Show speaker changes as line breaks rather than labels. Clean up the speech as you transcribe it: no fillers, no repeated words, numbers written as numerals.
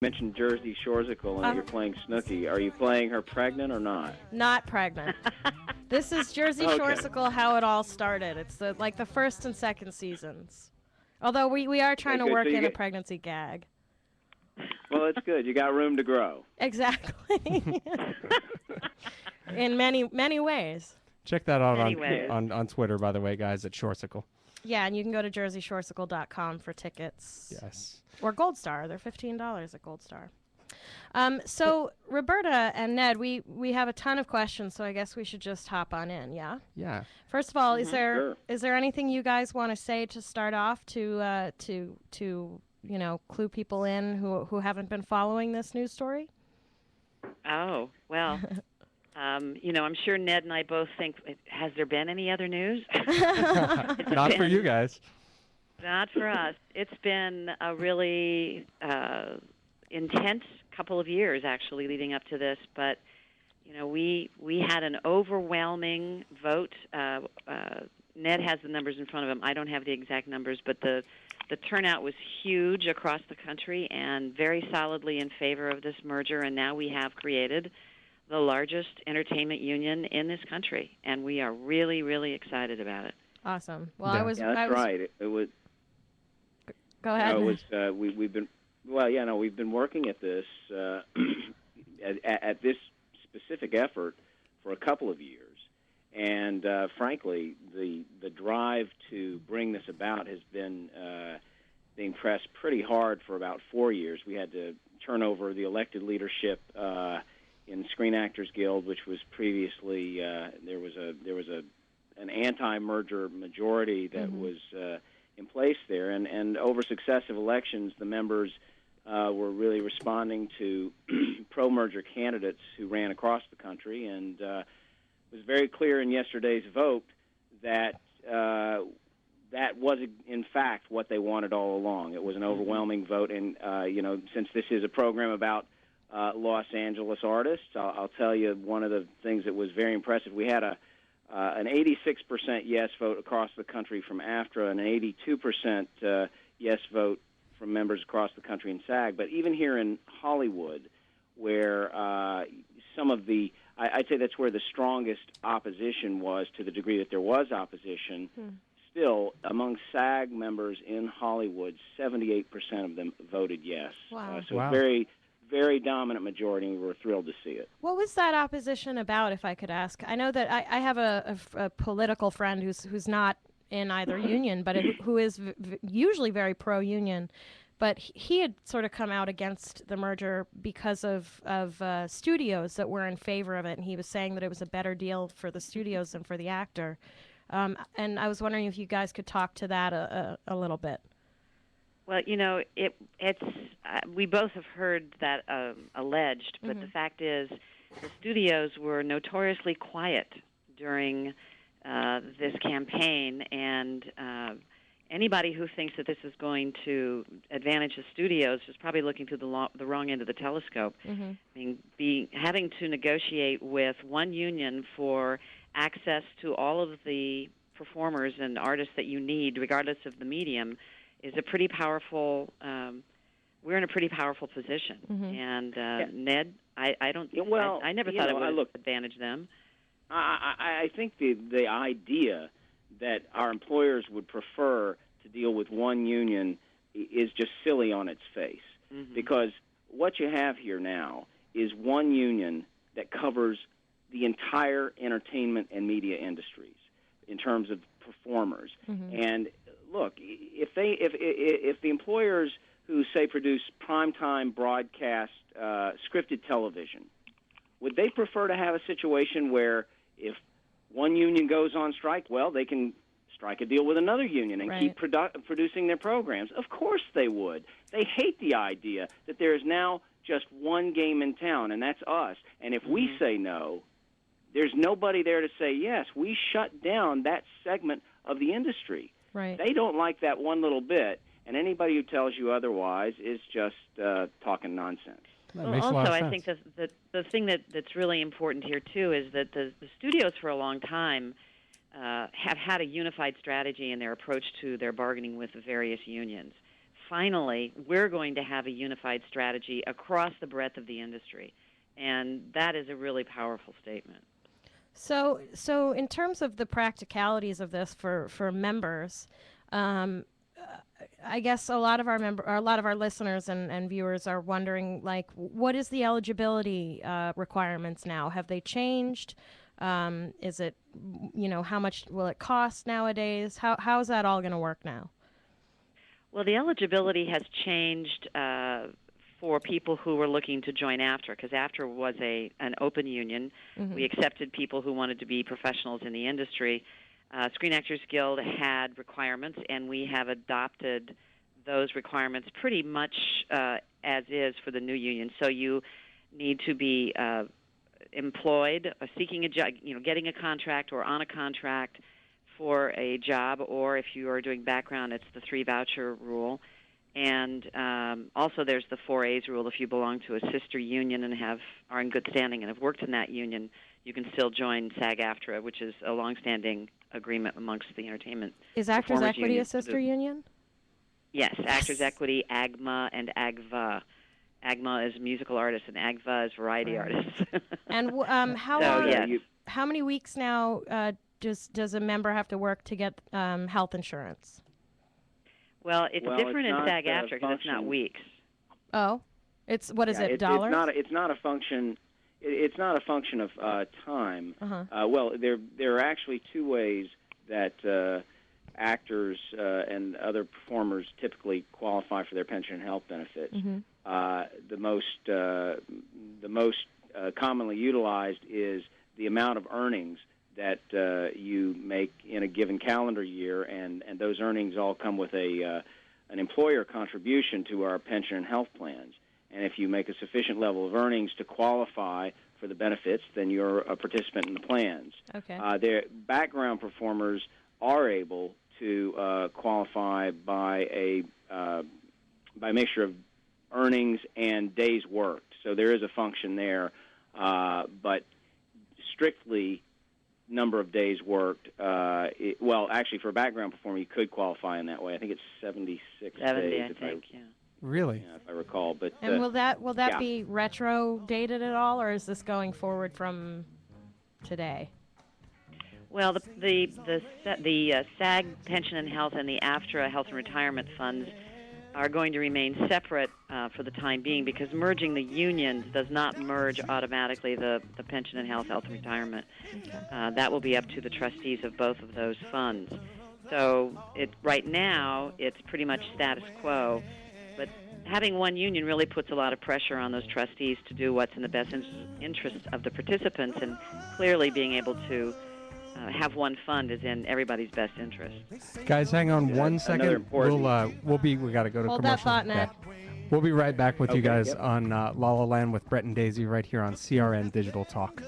mentioned Jersey Shoresicle and you're playing Snooki. Are you playing her pregnant or not?
Not pregnant. This is Jersey Shoresicle, how it all started. It's like the first and second seasons. Although we are trying to work in a pregnancy gag.
Well, it's good. You got room to grow.
Exactly. In many ways.
Check that out on Twitter, by the way, guys, at Shoresicle.
Yeah, and you can go to jerseyshoresicle.com for tickets.
Yes.
Or Gold Star. They're $15 at Gold Star. So, Roberta and Ned, we have a ton of questions, so I guess we should just hop on in, yeah?
Yeah.
First of all, is there anything you guys want to say to start off to clue people in who haven't been following this news story?
Oh, well, I'm sure Ned and I both think, has there been any other news?
Not for you guys.
Not for us. It's been a really intense couple of years, actually, leading up to this. But, we had an overwhelming vote. Ned has the numbers in front of him. I don't have the exact numbers, but the turnout was huge across the country and very solidly in favor of this merger. And now we have created the largest entertainment union in this country, and we are really, really excited about it.
Awesome. Well,
yeah. That's right. It was.
Go ahead.
We've been working at this at this specific effort for a couple of years, and frankly, the drive to bring this about has been being pressed pretty hard for about 4 years. We had to turn over the elected leadership in Screen Actors Guild, which was previously there was an anti-merger majority that was in place there, and over successive elections, the members were really responding to pro-merger candidates who ran across the country, and it was very clear in yesterday's vote that that was, in fact, what they wanted all along. It was an overwhelming vote, and since this is a program about Los Angeles artists, I'll tell you one of the things that was very impressive. We had an 86% yes vote across the country from AFTRA and an 82% yes vote from members across the country in SAG. But even here in Hollywood, where some of the, I'd say that's where the strongest opposition was, to the degree that there was opposition, still, among SAG members in Hollywood, 78% of them voted yes.
Wow.
Very, very dominant majority, and we were thrilled to see it.
What was that opposition about, if I could ask? I know that I have a political friend who's not in either union, but who is usually very pro-union. But he had sort of come out against the merger because of studios that were in favor of it, and he was saying that it was a better deal for the studios than for the actor. And I was wondering if you guys could talk to that a little bit.
Well, it's we both have heard that alleged, but the fact is the studios were notoriously quiet during this campaign, and anybody who thinks that this is going to advantage the studios is probably looking to the wrong end of the telescope. I mean, having to negotiate with one union for access to all of the performers and artists that you need, regardless of the medium, is a pretty powerful. We're in a pretty powerful position, and Ned, I don't. Well, I never thought it would advantage them.
I think the idea that our employers would prefer to deal with one union is just silly on its face, because what you have here now is one union that covers the entire entertainment and media industries in terms of performers. And look, if the employers who, say, produce primetime broadcast scripted television, would they prefer to have a situation where if one union goes on strike, well, they can strike a deal with another union and keep producing their programs? Of course they would. They hate the idea that there is now just one game in town, and that's us. And if we say no, there's nobody there to say yes. We shut down that segment of the industry.
Right.
They don't like that one little bit, and anybody who tells you otherwise is just talking nonsense.
Well, also, I think the thing that's really important here, too, is that the studios for a long time have had a unified strategy in their approach to their bargaining with the various unions. finally, we're going to have a unified strategy across the breadth of the industry. And that is a really powerful statement.
So in terms of the practicalities of this for members, I guess a lot of our listeners and viewers are wondering, like, what is the eligibility requirements now? Have they changed? Is it, how much will it cost nowadays? How's that all going to work now?
Well, the eligibility has changed for people who were looking to join AFTRA, because AFTRA was an open union. Mm-hmm. We accepted people who wanted to be professionals in the industry. Screen Actors Guild had requirements, and we have adopted those requirements pretty much as is for the new union. So you need to be employed, seeking a job, getting a contract or on a contract for a job, or if you are doing background, it's the 3-voucher rule. And also there's the 4A's rule. If you belong to a sister union and are in good standing and have worked in that union, you can still join SAG-AFTRA, which is a longstanding agreement amongst the entertainment.
Is Actors Equity a sister union?
Yes, Actors Equity, AGMA, and AGVA. AGMA is musical artists, and AGVA is variety artists.
And how many weeks now does a member have to work to get health insurance?
Well,
it's different in SAG-AFTRA because it's not weeks.
Oh, what is it? Dollars?
It's not a function. It's not a function of time.
Uh-huh.
Well, there are actually two ways that actors and other performers typically qualify for their pension and health benefits.
Mm-hmm.
The most commonly utilized is the amount of earnings that you make in a given calendar year, and those earnings all come with an employer contribution to our pension and health plans. And if you make a sufficient level of earnings to qualify for the benefits, then you're a participant in the plans.
Okay.
Their background performers are able to qualify by a mixture of earnings and days worked. So there is a function there, but strictly number of days worked. Actually, for a background performer, you could qualify in that way. I think it's 76 days.
I think.
Really?
Yeah, if I recall. But
and will that be retro dated at all, or is this going forward from today?
Well, the SAG pension and health and the AFTRA health and retirement funds are going to remain separate for the time being, because merging the unions does not merge automatically the pension and health and retirement.
Okay.
That will be up to the trustees of both of those funds. So right now it's pretty much status quo, but having one union really puts a lot of pressure on those trustees to do what's in the best interest of the participants, and clearly being able to have one fund is in everybody's best interest.
Guys, hang on 1 second. We got to go to
Hold
commercial.
that thought, Nat.
We'll be right back with you guys on La La Land with Brett and Daisy right here on CRN Digital Talk.